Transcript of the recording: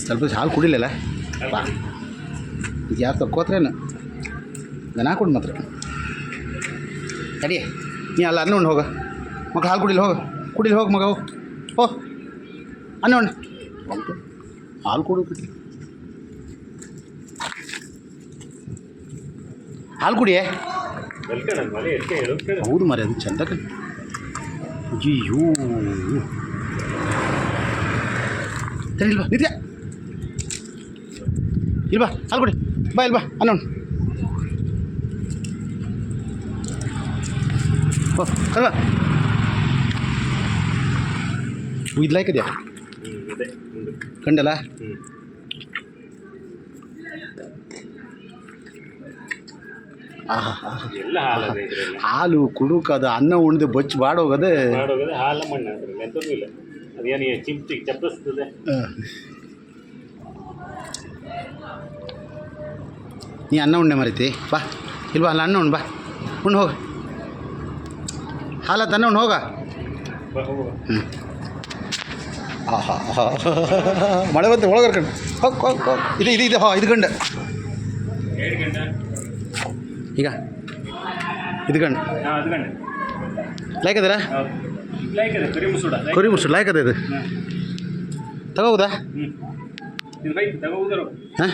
ಸ್ವಲ್ಪ ಹಾಲು ಕುಡಿಲಿಲ್ಲ ಬಾ ಈಗ ಯಾರು ತಕ್ಕೋತ್ರೇನು ದನ ಕೊಡು ಮಾತ್ರ ತಡಿ ನೀ ಅಲ್ಲ ಅನ್ನ ಉಣ್ಣು ಹೋಗ ಮಗ ಹಾಲು ಕುಡಿಲಿ ಹೋಗಿ ಮಗ ಹೋ ಅನ್ನ ಉಣ್ಣು ಹಾಲು ಕೊಡು ಹಾಲು ಕುಡಿಯೇ ಹೌದು ಮರಿ ಅದು ಚಂದ ಅಯ್ಯೋ ಸರಿ ಇಲ್ವಾ ನಿತ್ಯ ಇಲ್ವಾ ಹಾಲು ಕುಡಿ ಬಾ ಇಲ್ವಾ ಅನ್ನೋಣ ಓ ಅಲ್ವಾ ಇದ್ಲಾಕಿದ್ಯಾ ಕಂಡಲ್ಲ ಹಾಲು ಕುಡುಕದ ಅನ್ನ ಉಣ್ದು ಬಚ್ಚಿ ಬಾಡೋಗದೆ ಹಾಲು ಮಣ್ಣು ಇಲ್ಲ ಅದೇನು ಚಿಂಪಿಗೆ ಚಪ್ಪಿಸ್ತದೆ. ನೀ ಅನ್ನ ಉಣ್ಣೆ ಮರಿತಿ ಬಾ ಇಲ್ವಾ ಅಲ್ಲ ಅನ್ನ ಉಣ್ಣು ಬಾ ಉಣ್ಣು ಹೋಗ ಹಾಲತ್ತ ಅನ್ನ ಉಣ್ಣು ಹೋಗ ಹ್ಞೂ ಆಹಾ ಮಳೆ ಬಂತು ಒಳಗೆ ಕರ್ಕೊಂಡು ಹೋಗಿ ಇದು ಹಾಂ ಇದು ಗಂಡ ಈಗ ಇದು ಗಂಡು ಲೈಕ್ ಅದಲ್ಲ ಕರಿ ಮುಸುಡು ಲೈಕ್ ಅದ ಇದು ತಗೋಬೋದಾ ಹಾಂ